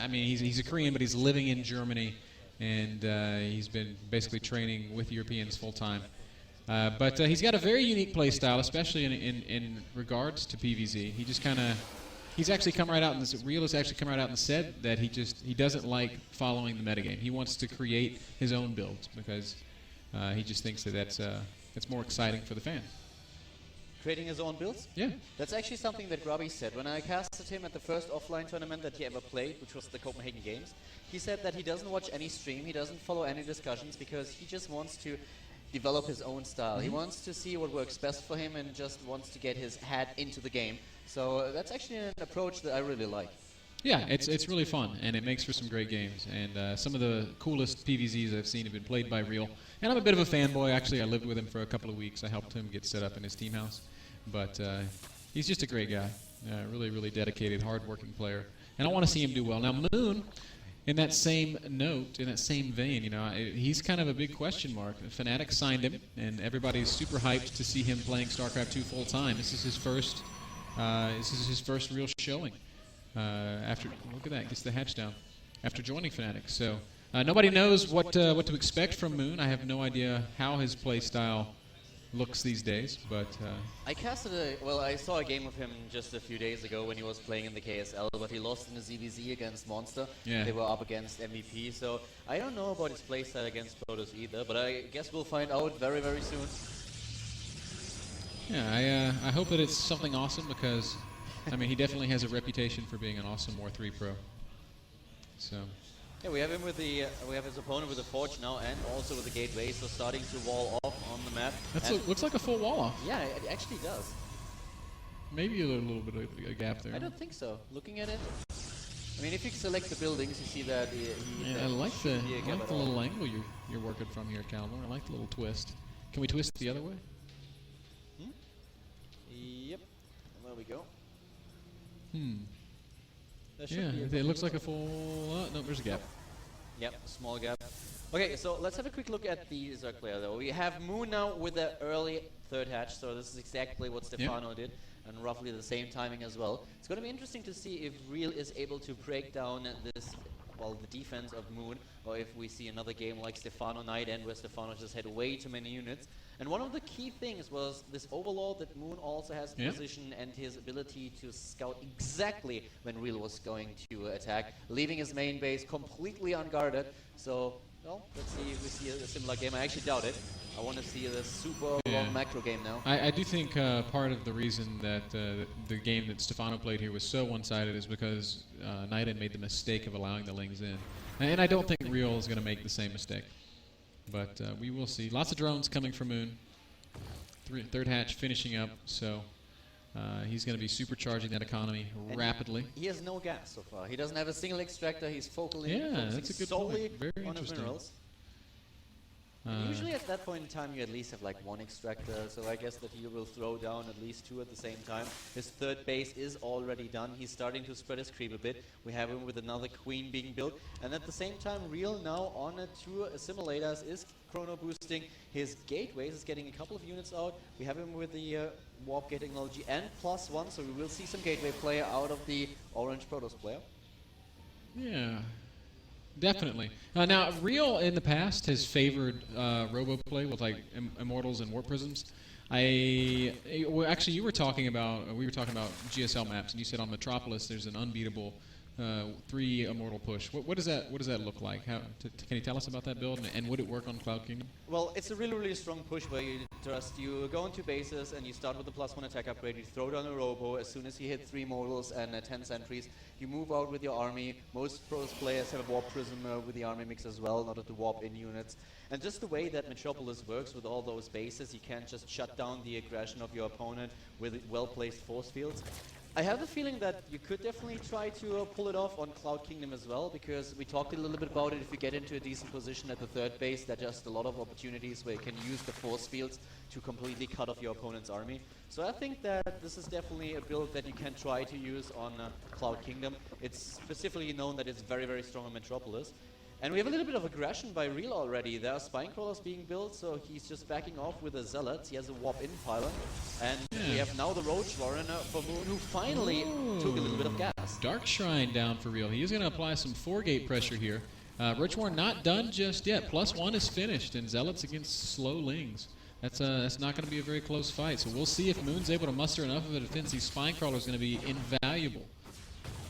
I mean, he's a Korean, but he's living in Germany, and he's been basically training with Europeans full time. But he's got a very unique play style, especially in regards to PvZ. He just kind of, he's actually come right out, and Real has actually come right out and said that he doesn't like following the metagame. He wants to create his own builds because he just thinks that that's more exciting for the fan. Creating his own builds? Yeah. That's actually something that Grubby said. When I casted him at the first offline tournament that he ever played, which was the Copenhagen Games, he said that he doesn't watch any stream, he doesn't follow any discussions because he just wants to develop his own style. He wants to see what works best for him and just wants to get his head into the game. So that's actually an approach that I really like. Yeah, it's really fun, and it makes for some great games. And some of the coolest PvZs I've seen have been played by Real. And I'm a bit of a fanboy. Actually, I lived with him for a couple of weeks. I helped him get set up in his team house. But he's just a great guy. Really, really dedicated, hard-working player. And I want to see him do well. Now, Moon, in that same note, in that same vein, you know, he's kind of a big question mark. Fnatic signed him, and everybody's super hyped to see him playing StarCraft 2 full time. This is his first real showing. After, look at that, gets the hatch down after joining Fnatic. So nobody knows what to expect from Moon. I have no idea how his play style looks these days, but I saw a game of him just a few days ago when he was playing in the KSL, but he lost in the ZVZ against Monster. Yeah. They were up against MVP, so I don't know about his playstyle against Protoss either, but I guess we'll find out very, very soon. Yeah, I hope that it's something awesome because, I mean, he definitely has a reputation for being an awesome War 3 pro. So. Yeah, we have him with we have his opponent with the Forge now and also with the Gateway, so starting to wall off on the map. That looks like a full wall off. Yeah, it actually does. Maybe a little bit of a gap there. I don't think so. Looking at it, I mean, if you select the buildings, you see that yeah, I like the little angle you're working from here, Khaldor. I like the little twist. Can we twist the other way? Yep. There we go. Yeah, it looks like a full... no, there's a gap. Yep, small gap. Okay, so let's have a quick look at the Zerg player, though. We have Moon now with the early third hatch, so this is exactly what Stefano did, and roughly the same timing as well. It's going to be interesting to see if Real is able to break down this, well, the defense of Moon, or if we see another game like Stefano Night End, where Stefano just had way too many units. And one of the key things was this overlord that Moon also has in position and his ability to scout exactly when Real was going to attack, leaving his main base completely unguarded. So, well, let's see if we see a similar game. I actually doubt it. I want to see the super long macro game now. I do think part of the reason that the game that Stefano played here was so one-sided is because Night End made the mistake of allowing the Lings in. And I don't think Real is going to make the same mistake. But we will see. Lots of drones coming from Moon. Third hatch finishing up, so he's going to be supercharging that economy rapidly. He has no gas so far. He doesn't have a single extractor. He's focusing that's a good solely point. Very on his interesting. minerals. Usually at that point in time you at least have like one extractor, so I guess that he will throw down at least two at the same time. His third base is already done. He's starting to spread his creep a bit. We have him with another queen being built, and at the same time Real now on two assimilators is chrono boosting his gateways, is getting a couple of units out. We have him with the warp gate technology and +1, so we will see some gateway player out of the orange Protoss player. Yeah. Definitely. Now, Real in the past has favored robo play with like Immortals and Warp Prisms. Well, actually, we were talking about GSL maps, and you said on Metropolis there's an unbeatable 3 Immortal push. What does that look like? Can you tell us about that build, and would it work on Cloud Kingdom? Well, it's a really, really strong push where you go into bases and you start with the +1 attack upgrade, you throw down a robo. As soon as you hit 3 Immortals and 10 sentries, you move out with your army. Most pros players have a Warp Prism with the army mix as well, in order to warp in units. And just the way that Metropolis works with all those bases, you can't just shut down the aggression of your opponent with well-placed force fields. I have the feeling that you could definitely try to pull it off on Cloud Kingdom as well, because we talked a little bit about it. If you get into a decent position at the third base, there are just a lot of opportunities where you can use the force fields to completely cut off your opponent's army. So I think that this is definitely a build that you can try to use on Cloud Kingdom. It's specifically known that it's very, very strong on Metropolis. And we have a little bit of aggression by Real already. There are spine crawlers being built, so he's just backing off with a Zealot. He has a Warp in pylon. And we have now the Roach Warren for Moon, who finally took a little bit of gas. Dark Shrine down for Real. He is going to apply some 4-gate pressure here. Roach Warren not done just yet. +1 is finished, and Zealots against slow Lings. That's not going to be a very close fight. So we'll see if Moon's able to muster enough of a defense. These spine crawlers are going to be invaluable.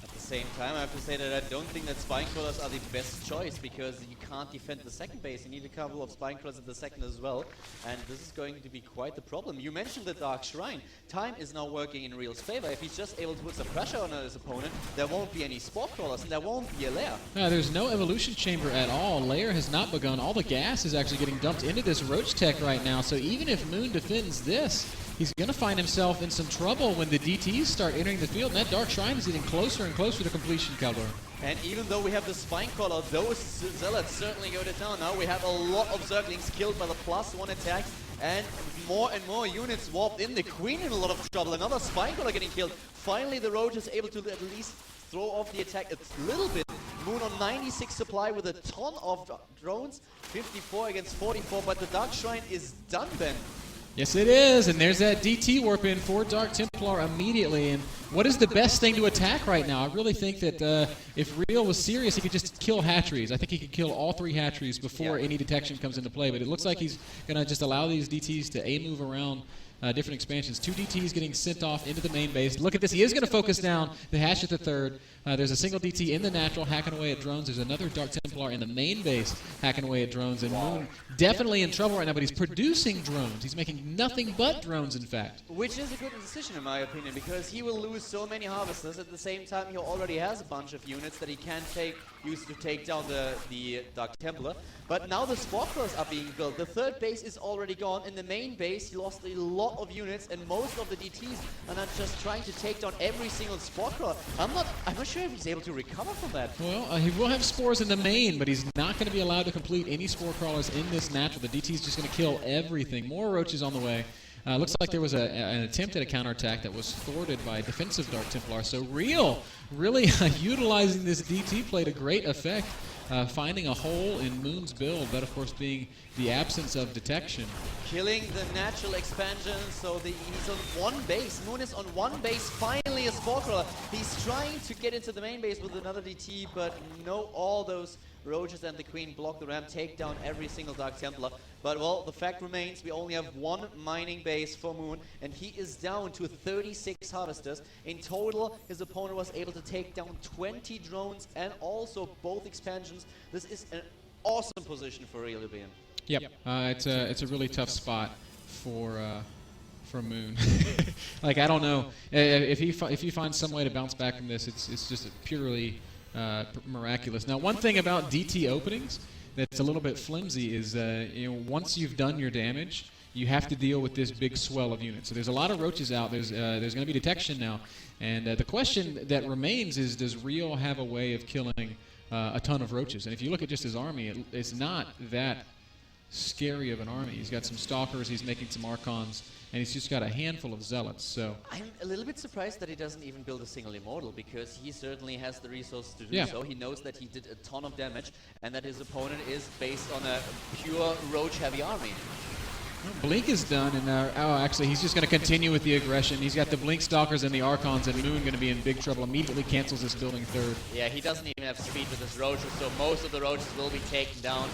At the same time, I have to say that I don't think that spine crawlers are the best choice, because you can't defend the second base. You need a couple of spine crawlers at the second as well, and this is going to be quite the problem. You mentioned the Dark Shrine. Time is now working in Real's favor. If he's just able to put some pressure on his opponent, there won't be any spore crawlers, and there won't be a lair. There's no evolution chamber at all. Lair has not begun. All the gas is actually getting dumped into this Roach Tech right now, so even if Moon defends this, he's going to find himself in some trouble when the DTs start entering the field, and that Dark Shrine is getting closer and closer to completion, Khaldor. And even though we have the spine crawler, those Zealots certainly go to town. Now we have a lot of Zerglings killed by the +1 attack, and more units warped in. The Queen in a lot of trouble. Another spine crawler getting killed. Finally, the Roach is able to at least throw off the attack a little bit. Moon on 96 supply with a ton of drones. 54 against 44, but the Dark Shrine is done, Ben. Yes, it is, and there's that DT warp in for Dark Templar immediately. And what is the best thing to attack right now? I really think that if Real was serious, he could just kill hatcheries. I think he could kill all 3 hatcheries before any detection comes into play. But it looks like he's going to just allow these DTs to move around different expansions. 2 DTs getting sent off into the main base. Look at this. He is going to focus down the hatch at the third. There's a single DT in the natural hacking away at drones. There's another Dark Templar in the main base hacking away at drones. And Moon definitely in trouble right now, but he's producing drones. He's making nothing but drones, in fact. Which is a good decision, in my opinion, because he will lose so many harvesters. At the same time, he already has a bunch of units that he can use to take down the Dark Templar. But now the spore crawlers are being built. The third base is already gone. In the main base, he lost a lot of units, and most of the DTs are not just trying to take down every single spore crawler. I'm not sure if he's able to recover from that. Well, he will have spores in the main, but he's not going to be allowed to complete any spore crawlers in this natural. The DT is just going to kill everything. More roaches on the way. Looks like there was an attempt at a counterattack that was thwarted by defensive Dark Templar. So Real really utilizing this DT play to great effect. Finding a hole in Moon's build, that of course being the absence of detection. Killing the natural expansion, so he's on 1 base. Moon is on 1 base, finally a spore crawler. He's trying to get into the main base with another DT, but no, all those Roaches and the Queen block the ramp, take down every single Dark Templar. But well, the fact remains, we only have 1 mining base for Moon, and he is down to 36 harvesters. In total, his opponent was able to take down 20 drones and also both expansions. This is an awesome position for Real to be in. Yep, it's a really tough spot for Moon. Like, I don't know if he finds some way to bounce back from this. It's just purely miraculous. Now, one thing about DT openings that's a little bit flimsy is once you've done your damage, you have to deal with this big swell of units. So there's a lot of roaches out. There's going to be detection now, and the question that remains is, does Real have a way of killing a ton of roaches? And if you look at just his army, it's not that scary of an army. He's got some stalkers, he's making some archons, and he's just got a handful of zealots. So I'm a little bit surprised that he doesn't even build a single immortal, because he certainly has the resources to do so. He knows that he did a ton of damage and that his opponent is based on a pure roach heavy army. Blink is done, and actually he's just going to continue with the aggression. He's got the Blink Stalkers and the Archons, and Moon going to be in big trouble. Immediately cancels this building third. Yeah, he doesn't even have speed with his roaches, so most of the roaches will be taken down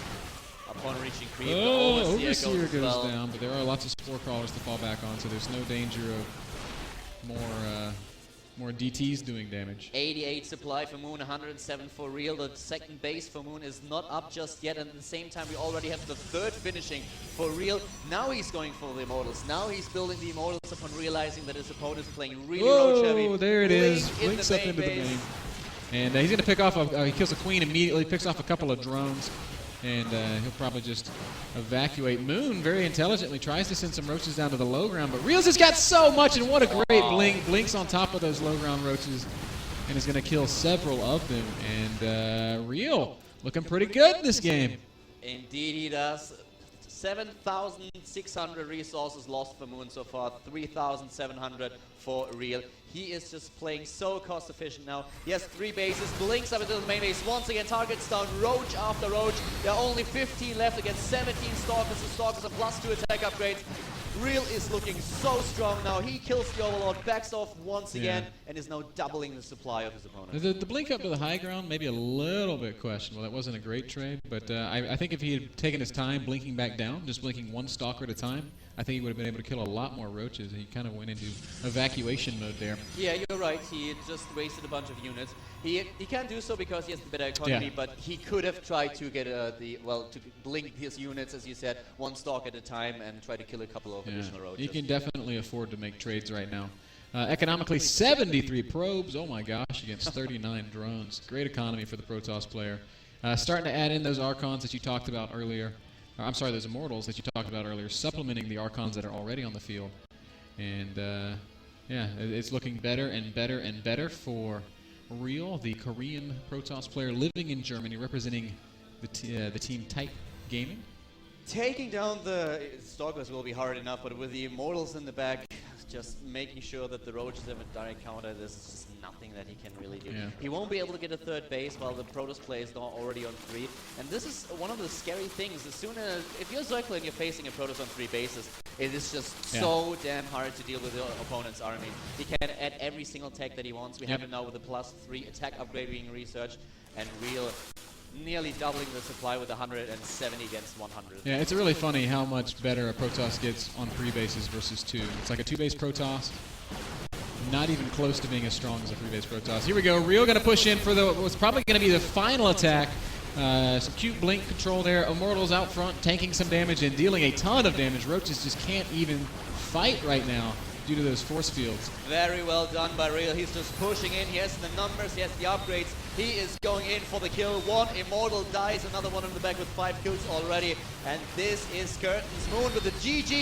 upon reaching creep. Oh, Overseer goes down, but there are lots of Spore Crawlers to fall back on, so there's no danger of more DTs doing damage. 88 supply for Moon, 107 for Real. The second base for Moon is not up just yet, and at the same time we already have the third finishing for Real. Now he's going for the Immortals. Now he's building the Immortals upon realizing that his opponent is playing really roach heavy. Oh, there it is. Blinks up into the main. And he's going to pick off, he kills a Queen immediately, picks off a couple of drones. And he'll probably just evacuate. Moon very intelligently tries to send some roaches down to the low ground, but Real's just got so much, and what a great blink. Blinks on top of those low ground roaches and is going to kill several of them. And Real looking pretty good in this game. Indeed he does. 7,600 resources lost for Moon so far, 3,700 for Real. He is just playing so cost efficient now. He has 3 bases, blinks up into the main base, once again targets down Roach after Roach. There are only 15 left against 17 Stalkers, the Stalkers are +2 attack upgrades. Real is looking so strong now. He kills the Overlord, backs off once again, and is now doubling the supply of his opponent. The blink up to the high ground, maybe a little bit questionable. That wasn't a great trade, but I think if he had taken his time blinking back down, just blinking 1 Stalker at a time, I think he would have been able to kill a lot more Roaches. He kind of went into evacuation mode there. Yeah, you're right. He just wasted a bunch of units. He can't do so because he has the better economy, but he could have tried to get to blink his units, as you said, 1 Stalk at a time and try to kill a couple of additional Roaches. He can definitely afford to make trades right now. Economically, 73 probes. Oh my gosh, against 39 drones. Great economy for the Protoss player. Starting to add in those Archons that you talked about earlier. I'm sorry, those Immortals that you talked about earlier, supplementing the Archons that are already on the field. And yeah, it's looking better and better and better for Real, the Korean Protoss player living in Germany, representing the team Type Gaming. Taking down the Stalkers will be hard enough, but with the Immortals in the back, just making sure that the Roaches have a direct counter, there's just nothing that he can really do. Yeah. He won't be able to get a 3rd base while the Protoss player is now already on 3. And this is one of the scary things. As soon as, if you're Zerkler and you're facing a Protoss on 3 bases, it is just so damn hard to deal with your opponent's army. He can add every single tech that he wants. We have him now with a +3 attack upgrade being researched, and Real nearly doubling the supply with 170 against 100. Yeah, it's really funny how much better a Protoss gets on 3 bases versus 2. It's like a 2-base Protoss, not even close to being as strong as a 3-base Protoss. Here we go, Real going to push in for what's probably going to be the final attack. Some cute blink control there. Immortals out front taking some damage and dealing a ton of damage. Roaches just can't even fight right now due to those force fields. Very well done by Real. He's just pushing in. He has the numbers, he has the upgrades. He is going in for the kill. 1 Immortal dies, another one in the back with 5 kills already. And this is Curtains Moon with the GG.